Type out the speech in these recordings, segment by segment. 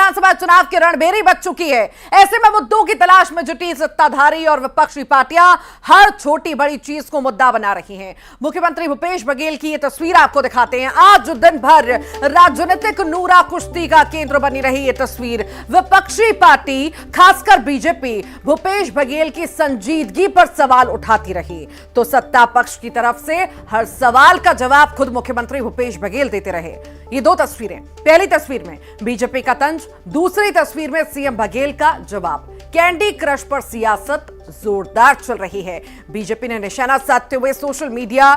विधानसभा चुनाव की रणभेरी बच चुकी है। ऐसे में मुद्दों की तलाश में जुटी सत्ताधारी और विपक्षी पार्टियां हर छोटी बड़ी चीज को मुद्दा बना रही हैं। मुख्यमंत्री भूपेश बघेल की ये तस्वीर आपको दिखाते हैं। आज दिन भर राजनीतिक नूरा कुश्ती का केंद्र बनी रही ये तस्वीर। विपक्षी पार्टी खासकर बीजेपी भूपेश बघेल की संजीदगी पर सवाल उठाती रही, तो सत्ता पक्ष की तरफ से हर सवाल का जवाब खुद मुख्यमंत्री भूपेश बघेल देते रहे। ये दो तस्वीरें, पहली तस्वीर में बीजेपी का तंज, दूसरी तस्वीर में सीएम बघेल का जवाब। कैंडी क्रश पर सियासत जोरदार चल रही है। बीजेपी ने निशाना साधते हुए सोशल मीडिया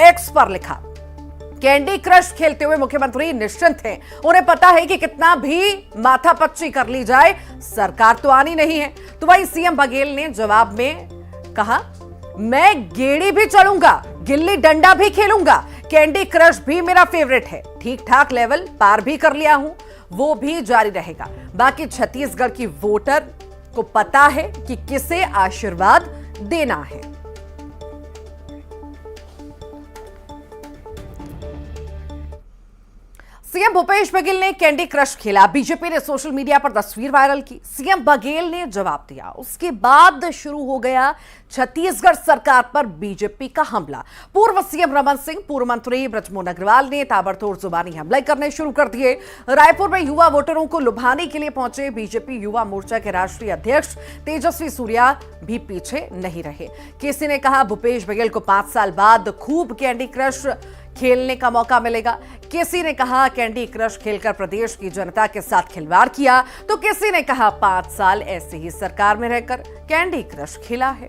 एक्स पर लिखा, कैंडी क्रश खेलते हुए मुख्यमंत्री निश्चिंत हैं। उन्हें पता है कि कितना भी माथापच्ची कर ली जाए सरकार तो आनी नहीं है। तो वही सीएम बघेल ने जवाब में कहा, मैं गेड़ी भी चढ़ूंगा, गिल्ली डंडा भी खेलूंगा, कैंडी क्रश भी मेरा फेवरेट है, ठीक ठाक लेवल पार भी कर लिया हूं, वो भी जारी रहेगा। बाकी छत्तीसगढ़ की वोटर को पता है कि किसे आशीर्वाद देना है। सीएम भूपेश बघेल ने कैंडी क्रश खेला। बीजेपी ने सोशल मीडिया पर तस्वीर वायरल की। सीएम बघेल ने जवाब दिया। उसके बाद शुरू हो गया छत्तीसगढ़ सरकार पर बीजेपी का हमला। पूर्व सीएम रमन सिंह, पूर्व मंत्री बृजमोहन अग्रवाल ने ताबड़तोड़ जुबानी हमले करने शुरू कर दिए। रायपुर में युवा वोटरों को लुभाने के लिए पहुंचे बीजेपी युवा मोर्चा के राष्ट्रीय अध्यक्ष तेजस्वी सूर्या भी पीछे नहीं रहे। किसी ने कहा भूपेश बघेल को 5 साल बाद खूब कैंडी क्रश खेलने का मौका मिलेगा। किसी ने कहा कैंडी क्रश खेलकर प्रदेश की जनता के साथ खिलवाड़ किया, तो किसी ने कहा 5 साल ऐसे ही सरकार में रहकर कैंडी क्रश खेला है।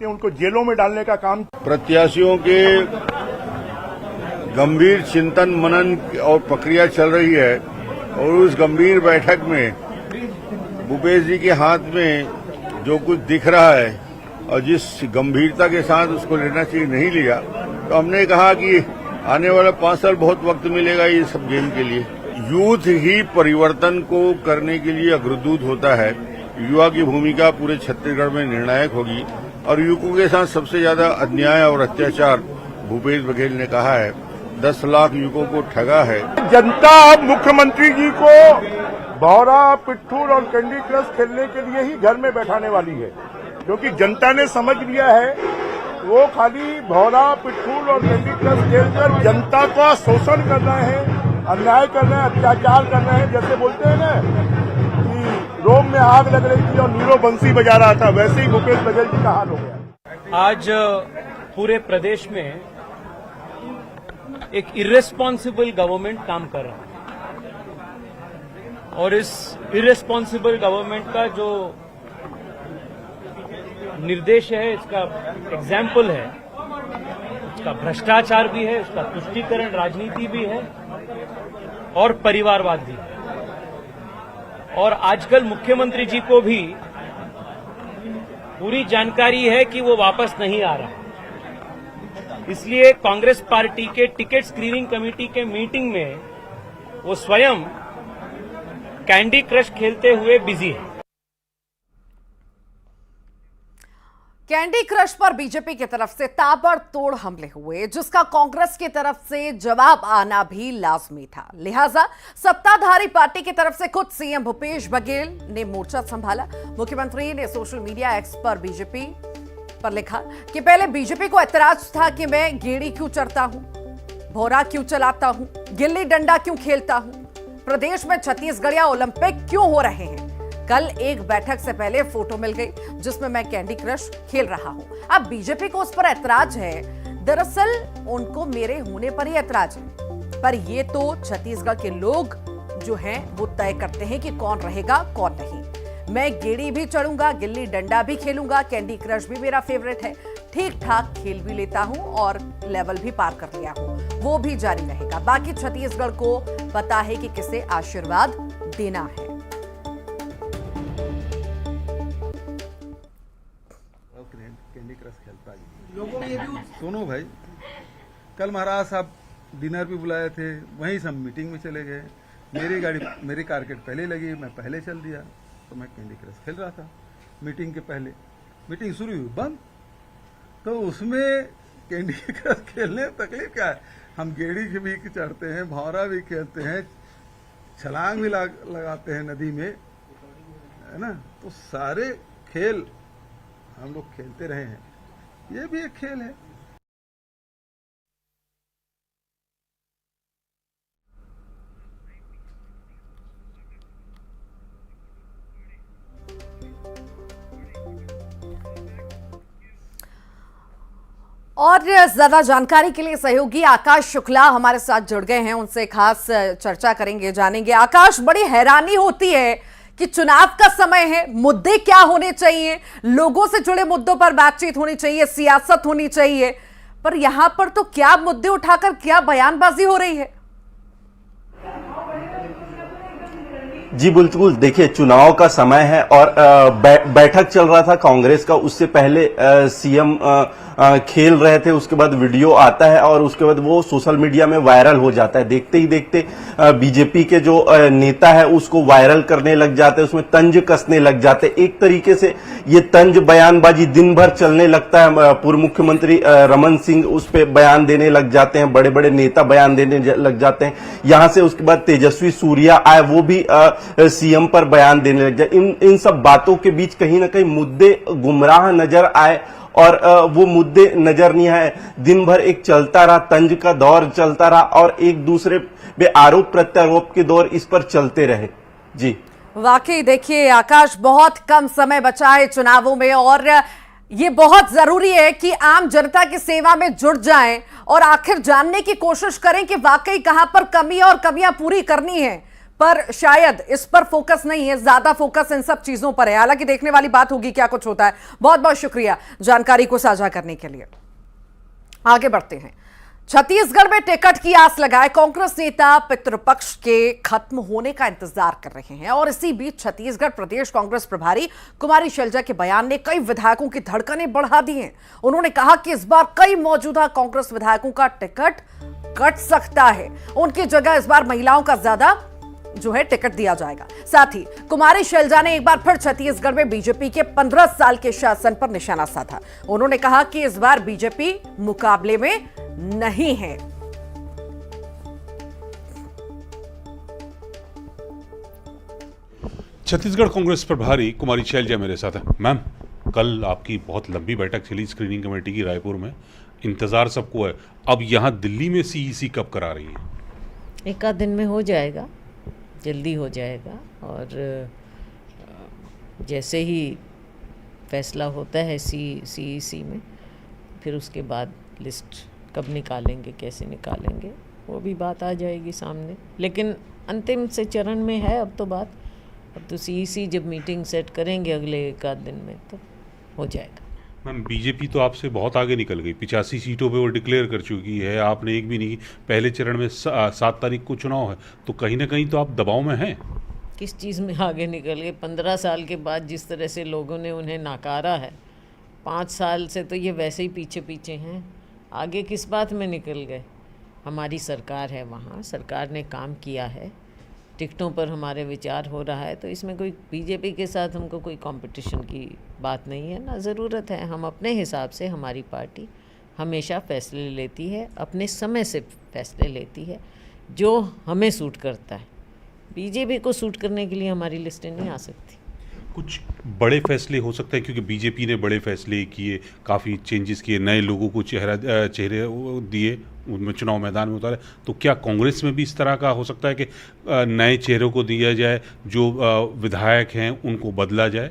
उनको जेलों में डालने का काम। प्रत्याशियों के गंभीर चिंतन मनन और प्रक्रिया चल रही है और उस गंभीर बैठक में भूपेश जी के हाथ में जो कुछ दिख रहा है और जिस गंभीरता के साथ उसको लेना चाहिए नहीं लिया, तो हमने कहा कि आने वाला 5 साल बहुत वक्त मिलेगा ये सब गेम के लिए। यूथ ही परिवर्तन को करने के लिए अग्रदूत होता है। युवा की भूमिका पूरे छत्तीसगढ़ में निर्णायक होगी और युवकों के साथ सबसे ज्यादा अन्याय और अत्याचार भूपेश बघेल ने कहा है। 10 लाख युवकों को ठगा है। जनता अब मुख्यमंत्री जी को भौरा, पिट्ठू और कैंडी क्रश खेलने के लिए ही घर में बैठाने वाली है, क्योंकि जनता ने समझ लिया है वो खाली भौरा, पिट्ठू और कैंडी क्रश खेलकर जनता का शोषण करना है, अन्याय करना है, अत्याचार करना है। जैसे बोलते हैं ना कि रोम में आग लग रही थी और नीरो बंसी बजा रहा था, वैसे ही भूपेश बघेल जी का हाल हो गया। आज पूरे प्रदेश में एक इर्रेस्पॉन्सिबल गवर्नमेंट काम कर रहा है और इस इर्रेस्पॉन्सिबल गवर्नमेंट का जो निर्देश है, इसका एग्जाम्पल है, उसका भ्रष्टाचार भी है, उसका तुष्टीकरण राजनीति भी है और परिवारवाद भी है। और आजकल मुख्यमंत्री जी को भी पूरी जानकारी है कि वो वापस नहीं आ रहा। इसलिए कांग्रेस पार्टी के टिकट स्क्रीनिंग कमेटी के मीटिंग में वो स्वयं कैंडी क्रश खेलते हुए बिजी है। कैंडी क्रश पर बीजेपी की तरफ से ताबड़तोड़ हमले हुए, जिसका कांग्रेस की तरफ से जवाब आना भी लाजमी था। लिहाजा सत्ताधारी पार्टी की तरफ से खुद सीएम भूपेश बघेल ने मोर्चा संभाला। मुख्यमंत्री ने सोशल मीडिया एक्स पर बीजेपी पर लिखा कि पहले बीजेपी को ऐतराज था कि मैं गेड़ी क्यों चढ़ता हूं, भौरा क्यों चलाता हूं, गिल्ली डंडा क्यों खेलता हूं, प्रदेश में छत्तीसगढ़िया ओलंपिक क्यों हो रहे हैं। कल एक बैठक से पहले फोटो मिल गई जिसमें मैं कैंडी क्रश खेल रहा हूं। अब बीजेपी को उस पर ऐतराज है। दरअसल उनको मेरे होने पर ही ऐतराज है, पर ये तो छत्तीसगढ़ के लोग जो हैं वो तय करते हैं कि कौन रहेगा कौन नहीं। मैं गेड़ी भी चढ़ूंगा, गिल्ली डंडा भी खेलूंगा, कैंडी क्रश भी मेरा फेवरेट है, ठीक ठाक खेल भी लेता हूं और लेवल भी पार कर लिया हूं, वो भी जारी रहेगा। बाकी छत्तीसगढ़ को पता है कि किसे आशीर्वाद देना है। कैंडी क्रश खेलता है। सुनो भाई, कल महाराज साहब डिनर भी बुलाए थे, वहीं सब मीटिंग में चले गए। मेरी कारकेट पहले लगी, मैं पहले चल दिया, तो मैं कैंडी क्रश खेल रहा था मीटिंग के पहले। मीटिंग शुरू हुई बंद, तो उसमें कैंडी क्रश खेलने में तकलीफ क्या है। हम गेड़ी भी चढ़ते हैं, भौरा भी खेलते हैं, छलांग भी लगाते हैं नदी में, है ना। तो सारे खेल हम लोग खेलते रहे हैं, ये भी एक खेल है। और ज्यादा जानकारी के लिए सहयोगी आकाश शुक्ला हमारे साथ जुड़ गए हैं, उनसे खास चर्चा करेंगे, जानेंगे। आकाश, बड़ी हैरानी होती है कि चुनाव का समय है, मुद्दे क्या होने चाहिए, लोगों से जुड़े मुद्दों पर बातचीत होनी चाहिए, सियासत होनी चाहिए, पर यहां पर तो क्या मुद्दे उठाकर क्या बयानबाजी हो रही है। जी बिल्कुल, देखिए चुनाव का समय है और बैठक चल रहा था कांग्रेस का, उससे पहले सीएम खेल रहे थे, उसके बाद वीडियो आता है और उसके बाद वो सोशल मीडिया में वायरल हो जाता है। देखते ही देखते बीजेपी के जो नेता है उसको वायरल करने लग जाते हैं, उसमें तंज कसने लग जाते हैं। एक तरीके से ये तंज बयानबाजी दिन भर चलने लगता है। पूर्व मुख्यमंत्री रमन सिंह उस पर बयान देने लग जाते हैं, बड़े बड़े नेता बयान देने लग जाते हैं। यहां से उसके बाद तेजस्वी सूर्या आए, वो भी सीएम पर बयान देने लग जाए। इन सब बातों के बीच कहीं ना कहीं मुद्दे गुमराह नजर आए और वो मुद्दे नजर नहीं आए। दिन भर एक चलता रहा, तंज का दौर चलता रहा और एक दूसरे पे आरोप प्रत्यारोप के दौर इस पर चलते रहे। जी वाकई देखिए आकाश, बहुत कम समय बचा है चुनावों में और ये बहुत जरूरी है कि आम जनता की सेवा में जुट जाएं और आखिर जानने की कोशिश करें कि वाकई कहां पर कमी और कमियां पूरी करनी है। पर शायद इस पर फोकस नहीं है, ज्यादा फोकस इन सब चीजों पर है। हालांकि देखने वाली बात होगी क्या कुछ होता है। बहुत बहुत शुक्रिया जानकारी को साझा करने के लिए। आगे बढ़ते हैं। छत्तीसगढ़ में टिकट की आस लगाए कांग्रेस नेता पितृपक्ष के खत्म होने का इंतजार कर रहे हैं और इसी बीच छत्तीसगढ़ प्रदेश कांग्रेस प्रभारी कुमारी शैलजा के बयान ने कई विधायकों की धड़कनें बढ़ा दी हैं। उन्होंने कहा कि इस बार कई मौजूदा कांग्रेस विधायकों का टिकट कट सकता है, उनकी जगह इस बार महिलाओं का ज्यादा जो है टिकट दिया जाएगा। साथ ही कुमारी शैलजा ने एक बार फिर छत्तीसगढ़ में बीजेपी के 15 साल के शासन पर निशाना साधा। उन्होंने कहा कि इस बार बीजेपी मुकाबले में नहीं है। छत्तीसगढ़ कांग्रेस प्रभारी कुमारी शैलजा मेरे साथ है। मैम, कल आपकी बहुत लंबी बैठक चली स्क्रीनिंग कमेटी की रायपुर में, इंतजार सबको है। अब यहाँ दिल्ली में सीईसी कब करा रही है? एक आध दिन में हो जाएगा, जल्दी हो जाएगा और जैसे ही फैसला होता है सीईसी में, फिर उसके बाद लिस्ट कब निकालेंगे, कैसे निकालेंगे, वो भी बात आ जाएगी सामने। लेकिन अंतिम से चरण में है अब तो बात। अब तो सीईसी जब मीटिंग सेट करेंगे अगले एक आध दिन में तो हो जाएगा। मैम, बीजेपी तो आपसे बहुत आगे निकल गई, 85 सीटों पे वो डिक्लेयर कर चुकी है, आपने एक भी नहीं। पहले चरण में 7 तारीख को चुनाव है, तो कहीं ना कहीं तो आप दबाव में हैं। किस चीज़ में आगे निकल गए? 15 साल के बाद जिस तरह से लोगों ने उन्हें नकारा है, 5 साल से तो ये वैसे ही पीछे पीछे हैं। आगे किस बात में निकल गए? हमारी सरकार है, वहाँ सरकार ने काम किया है, टिकटों पर हमारे विचार हो रहा है, तो इसमें कोई बीजेपी के साथ हमको कोई कंपटीशन की बात नहीं है, ना ज़रूरत है। हम अपने हिसाब से, हमारी पार्टी हमेशा फैसले लेती है, अपने समय से फैसले लेती है जो हमें सूट करता है। बीजेपी को सूट करने के लिए हमारी लिस्टें नहीं आ सकती। कुछ बड़े फैसले हो सकते हैं क्योंकि बीजेपी ने बड़े फैसले किए, काफ़ी चेंजेस किए, नए लोगों को चेहरे दिए, उनमें चुनाव मैदान में उतारे। तो क्या कांग्रेस में भी इस तरह का हो सकता है कि नए चेहरों को दिया जाए, जो विधायक हैं उनको बदला जाए?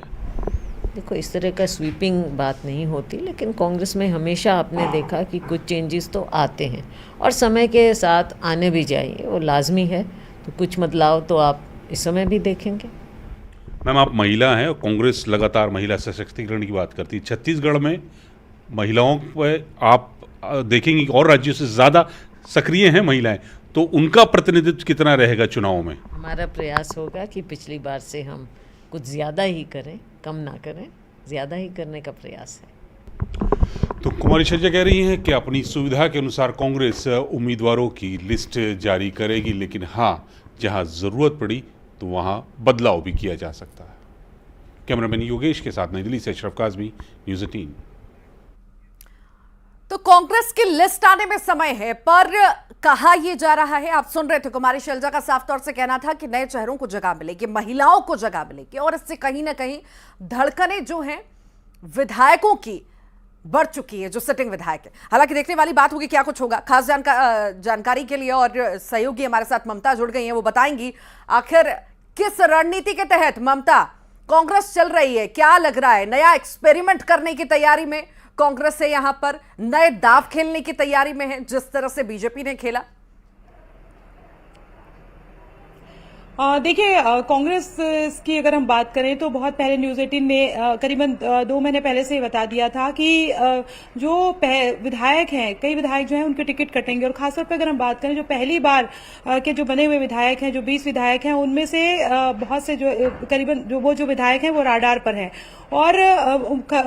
देखो, इस तरह का स्वीपिंग बात नहीं होती, लेकिन कांग्रेस में हमेशा आपने देखा कि कुछ चेंजेस तो आते हैं और समय के साथ आने भी चाहिए, वो लाजमी है। तो कुछ बदलाव तो आप इस समय भी देखेंगे। मैम, आप महिला हैं और कांग्रेस लगातार महिला सशक्तिकरण की बात करती है। छत्तीसगढ़ में महिलाओं पर आप देखेंगे कि और राज्यों से ज़्यादा सक्रिय हैं महिलाएं, तो उनका प्रतिनिधित्व कितना रहेगा चुनाव में? हमारा प्रयास होगा कि पिछली बार से हम कुछ ज़्यादा ही करें, कम ना करें, ज़्यादा ही करने का प्रयास है। तो कुमारी शैलजा कह रही हैं कि अपनी सुविधा के अनुसार कांग्रेस उम्मीदवारों की लिस्ट जारी करेगी, लेकिन हाँ, जहां ज़रूरत पड़ी तो वहां बदलाव भी किया जा सकता है। कैमरामैन योगेश के साथ नई दिल्ली से अशरफ काज़मी, न्यूज़ 18। तो कांग्रेस की लिस्ट आने में समय है, पर कहा यह जा रहा है, आप सुन रहे थे, कुमारी शैलजा का साफ तौर से कहना था कि नए चेहरों को जगह मिलेगी, महिलाओं को जगह मिलेगी, और इससे कहीं ना कहीं धड़कनें जो हैं विधायकों की बढ़ चुकी है, जो सिटिंग विधायक है। हालांकि देखने वाली बात होगी क्या कुछ होगा। खास जानकारी के लिए और सहयोगी हमारे साथ ममता जुड़ गई हैं, वो बताएंगी आखिर किस रणनीति के तहत ममता कांग्रेस चल रही है। क्या लग रहा है, नया एक्सपेरिमेंट करने की तैयारी में कांग्रेस है, यहां पर नए दाव खेलने की तैयारी में है जिस तरह से बीजेपी ने खेला? देखिए, कांग्रेस की अगर हम बात करें तो बहुत पहले न्यूज 18 ने करीबन 2 महीने पहले से बता दिया था कि जो विधायक हैं, कई विधायक जो हैं उनके टिकट कटेंगे। और खासतौर पर अगर हम बात करें जो पहली बार के जो बने हुए विधायक हैं, जो 20 विधायक हैं, उनमें से बहुत से जो करीबन जो विधायक हैं वो राडार पर हैं और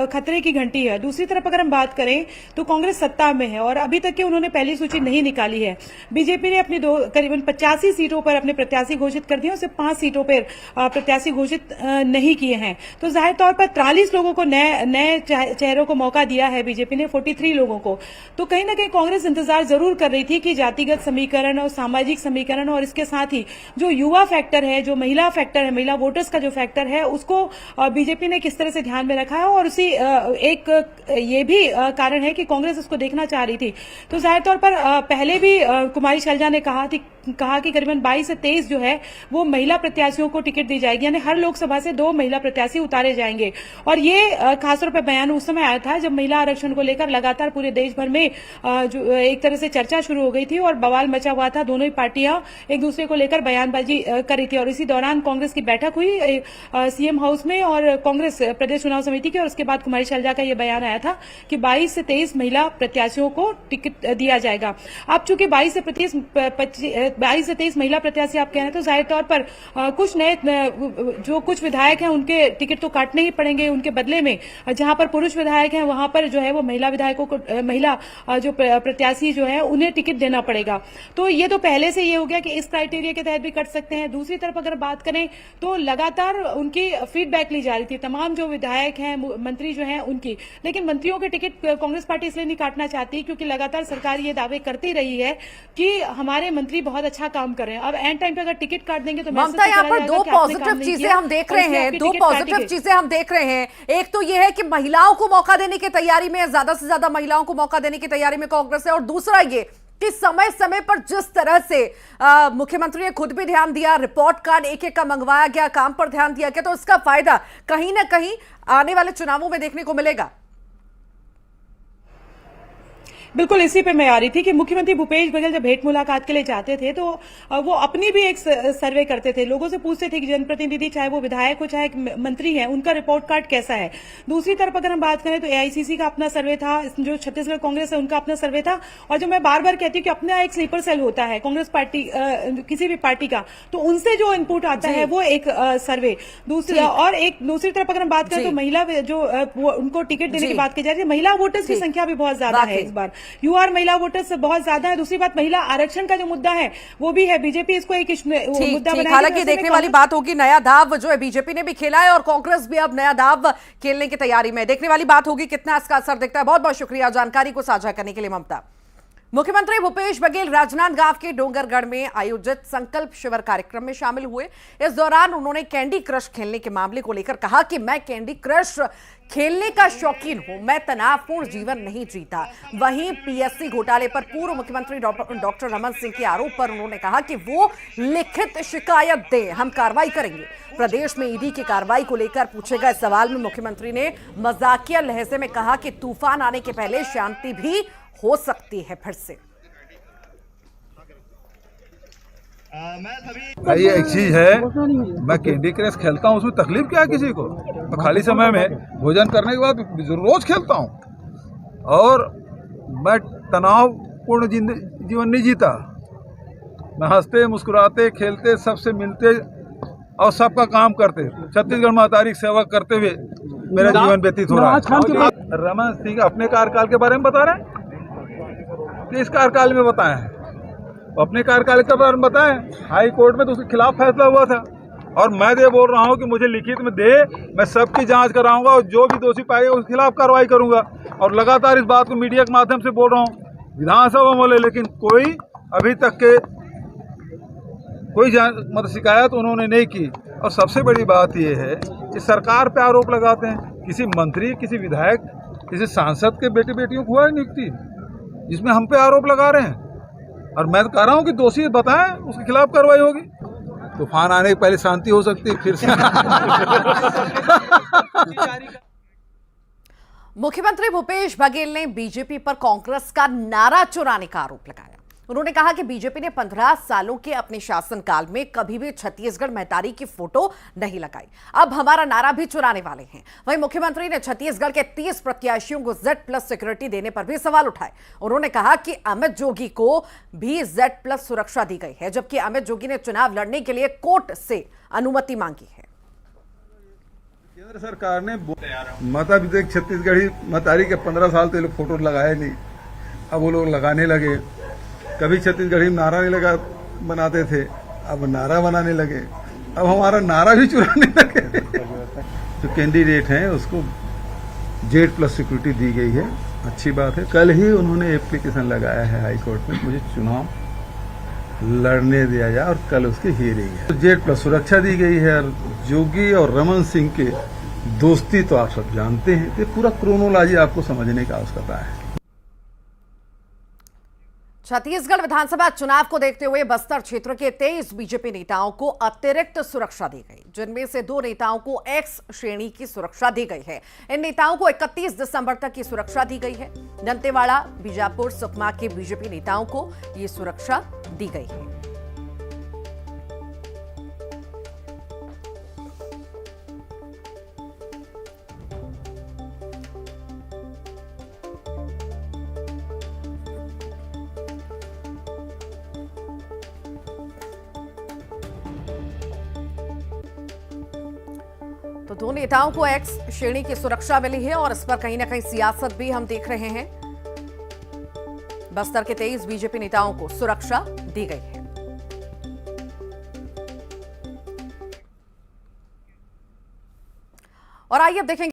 खतरे की घंटी है। दूसरी तरफ अगर हम बात करें तो कांग्रेस सत्ता में है और अभी तक के उन्होंने पहली सूची नहीं निकाली है। बीजेपी ने अपनी करीबन 85 सीटों पर अपने प्रत्याशी घोषित कर दिए, उसे 5 सीटों पर प्रत्याशी घोषित नहीं किए हैं। तो जाहिर तौर पर 43 लोगों को नए चेहरों को मौका दिया है बीजेपी ने, 43 लोगों को। तो कहीं ना कहीं कांग्रेस इंतजार जरूर कर रही थी कि जातिगत समीकरण और सामाजिक समीकरण और इसके साथ ही जो युवा फैक्टर है, जो महिला फैक्टर है, महिला वोटर्स का जो फैक्टर है, उसको बीजेपी ने किस तरह से ध्यान में रखा है। और उसी एक ये भी कारण है कि कांग्रेस इसको देखना चाह रही थी। तो जाहिर तौर पर पहले भी कुमारी शैलजा ने कहा कि करीबन 22 से 23 जो है वो महिला प्रत्याशियों को टिकट दी जाएगी, यानी हर लोकसभा से 2 महिला प्रत्याशी उतारे जाएंगे। और ये खासतौर पर बयान उस समय आया था जब महिला आरक्षण को लेकर लगातार पूरे देश भर में जो एक तरह से चर्चा शुरू हो गई थी और बवाल मचा हुआ था। दोनों ही पार्टियां एक दूसरे को लेकर बयानबाजी कर रही थी और इसी दौरान कांग्रेस की बैठक हुई सीएम हाउस में और कांग्रेस प्रदेश चुनाव समिति की, और उसके बाद कुमारी शैलजा का यह बयान आया था कि 22 से 23 महिला प्रत्याशियों को टिकट दिया जाएगा। अब चूंकि 22 से 23 महिला प्रत्याशी आप कह रहे हैं, तो जाहिर तौर पर कुछ नए जो कुछ विधायक हैं उनके टिकट तो काटने ही पड़ेंगे। उनके बदले में जहां पर पुरुष विधायक हैं वहां पर जो है वो महिला विधायकों को, महिला जो प्रत्याशी जो है उन्हें टिकट देना पड़ेगा। तो ये तो पहले से ये हो गया कि इस क्राइटेरिया के तहत भी कट सकते हैं। दूसरी तरफ अगर बात करें तो लगातार उनकी फीडबैक ली जा रही थी, तमाम जो विधायक हैं, मंत्री जो हैं उनकी। लेकिन मंत्रियों के टिकट कांग्रेस पार्टी इसलिए नहीं काटना चाहती क्योंकि लगातार सरकार ये दावे करती रही है कि हमारे मंत्री बहुत अच्छा काम कर रहे हैं। अब एंड टाइम पे अगर टिकट काट देंगे तो ममता, यहाँ पर 2 पॉजिटिव चीजें हम देख रहे हैं, 2 पॉजिटिव चीजें हम देख रहे हैं। एक तो यह है कि महिलाओं को मौका देने की तैयारी में, ज्यादा से ज्यादा महिलाओं को मौका देने की तैयारी में कांग्रेस है, और दूसरा ये कि समय समय पर जिस तरह से मुख्यमंत्री ने खुद भी ध्यान दिया, रिपोर्ट कार्ड एक-एक का मंगवाया गया, काम पर ध्यान दिया गया, तो इसका फायदा कहीं ना कहीं आने वाले चुनावों में देखने को मिलेगा। बिल्कुल इसी पे मैं आ रही थी कि मुख्यमंत्री भूपेश बघेल जब भेंट मुलाकात के लिए जाते थे तो वो अपनी भी एक सर्वे करते थे, लोगों से पूछते थे कि जनप्रतिनिधि चाहे वो विधायक हो चाहे मंत्री है, उनका रिपोर्ट कार्ड कैसा है। दूसरी तरफ अगर हम बात करें तो एआईसीसी का अपना सर्वे था, जो छत्तीसगढ़ कांग्रेस है उनका अपना सर्वे था। और जो मैं बार बार कहती हूँ कि अपना एक स्लीपर सेल होता है कांग्रेस पार्टी, किसी भी पार्टी का, तो उनसे जो इनपुट आता है वो एक सर्वे। दूसरी तरफ अगर हम बात करें तो महिला जो उनको टिकट देने की बात की जा रही है, महिला वोटर्स की संख्या भी बहुत ज्यादा है इस बार, यूआर महिला वोटर्स से बहुत ज्यादा है। दूसरी बात, महिला आरक्षण का जो मुद्दा है वो भी है, बीजेपी इसको एक मुद्दा बनाएगी। हालांकि देखने वाली बात होगी, नया दाव जो है बीजेपी ने भी खेला है और कांग्रेस भी अब नया दाव खेलने की तैयारी में। देखने वाली बात होगी कितना इसका असर दिखता है। बहुत बहुत शुक्रिया जानकारी को साझा करने के लिए ममता। मुख्यमंत्री भूपेश बघेल राजनांदगांव के डोंगरगढ़ में आयोजित संकल्प शिविर कार्यक्रम में शामिल हुए। इस दौरान उन्होंने कैंडी क्रश खेलने के मामले को लेकर कहा कि मैं कैंडी क्रश खेलने का शौकीन हूं, मैं तनावपूर्ण जीवन नहीं जीता। वहीं पीएससी घोटाले पर पूर्व मुख्यमंत्री डॉक्टर रमन सिंह के आरोप पर उन्होंने कहा कि वो लिखित शिकायत दें, हम कार्रवाई करेंगे। प्रदेश में ईडी की कार्रवाई को लेकर पूछे गए सवाल में मुख्यमंत्री ने मजाकिया लहजे में कहा कि तूफान आने के पहले शांति भी हो सकती है फिर से। भाई एक चीज है, मैं कैंडी क्रश खेलता हूँ, उसमें तकलीफ क्या है किसी को? तो खाली समय में भोजन करने के बाद रोज खेलता हूँ और मैं तनावपूर्ण जीवन नहीं जीता। मैं हंसते मुस्कुराते खेलते सबसे मिलते और सबका काम करते छत्तीसगढ़ महतारी सेवा करते हुए मेरा जीवन व्यतीत हो रहा है। रमन सिंह अपने कार्यकाल के बारे में बता रहे हैं, किस कार्यकाल में बताए हैं? अपने कार्यकाल के बारे में बताएं। हाई कोर्ट में तो उसके खिलाफ फैसला हुआ था, और मैं ये बोल रहा हूँ कि मुझे लिखित में दे, मैं सबकी जांच कराऊंगा और जो भी दोषी पाएगा उसके खिलाफ कार्रवाई करूंगा। और लगातार इस बात को मीडिया के माध्यम से बोल रहा हूँ, विधानसभा में बोले, लेकिन कोई अभी तक के कोई शिकायत उन्होंने नहीं की। और सबसे बड़ी बात यह है कि सरकार पे आरोप लगाते हैं, किसी मंत्री, किसी विधायक, किसी सांसद के बेटे बेटियों को हुआ है नियुक्ति, जिसमें हम पे आरोप लगा रहे हैं। और मैं कह रहा हूँ कि दोषी बताएं, उसके खिलाफ कार्रवाई होगी। तूफान आने के पहले शांति हो सकती है फिर से। मुख्यमंत्री भूपेश बघेल ने बीजेपी पर कांग्रेस का नारा चुराने का आरोप लगाया। उन्होंने कहा कि बीजेपी ने 15 सालों के अपने शासनकाल में कभी भी छत्तीसगढ़ महतारी की फोटो नहीं लगाई, अब हमारा नारा भी चुराने वाले हैं। वहीं मुख्यमंत्री ने छत्तीसगढ़ के 30 प्रत्याशियों को Z+ सिक्योरिटी देने पर भी सवाल उठाए। उन्होंने कहा कि अमित जोगी को भी Z+ सुरक्षा दी गई है, जबकि अमित जोगी ने चुनाव लड़ने के लिए कोर्ट से अनुमति मांगी है। केंद्र सरकार ने माता विधेयक छत्तीसगढ़ी महतारी के 15 साल से लोग फोटो लगाए नहीं, अब वो लोग लगाने लगे। कभी छत्तीसगढ़ी में नारा नहीं लगा बनाते थे, अब नारा बनाने लगे, अब हमारा नारा भी चुराने लगे। जो कैंडिडेट हैं उसको Z+ सिक्योरिटी दी गई है, अच्छी बात है। कल ही उन्होंने एप्लीकेशन लगाया है हाई कोर्ट में, मुझे चुनाव लड़ने दिया जाए, और कल उसकी हियरिंग है। तो Z+ सुरक्षा दी गई है। और जोगी और रमन सिंह के दोस्ती तो आप सब जानते हैं, तो पूरा क्रोनोलॉजी आपको समझने का आवश्यकता है। छत्तीसगढ़ विधानसभा चुनाव को देखते हुए बस्तर क्षेत्र के 23 बीजेपी नेताओं को अतिरिक्त सुरक्षा दी गई, जिनमें से 2 नेताओं को X श्रेणी की सुरक्षा दी गई है। इन नेताओं को 31 दिसंबर तक की सुरक्षा दी गई है। दंतेवाड़ा, बीजापुर, सुकमा के बीजेपी नेताओं को ये सुरक्षा दी गई है। तो 2 नेताओं को X श्रेणी की सुरक्षा मिली है और इस पर कहीं ना कहीं सियासत भी हम देख रहे हैं। बस्तर के 23 बीजेपी नेताओं को सुरक्षा दी गई है। और आइए अब देखेंगे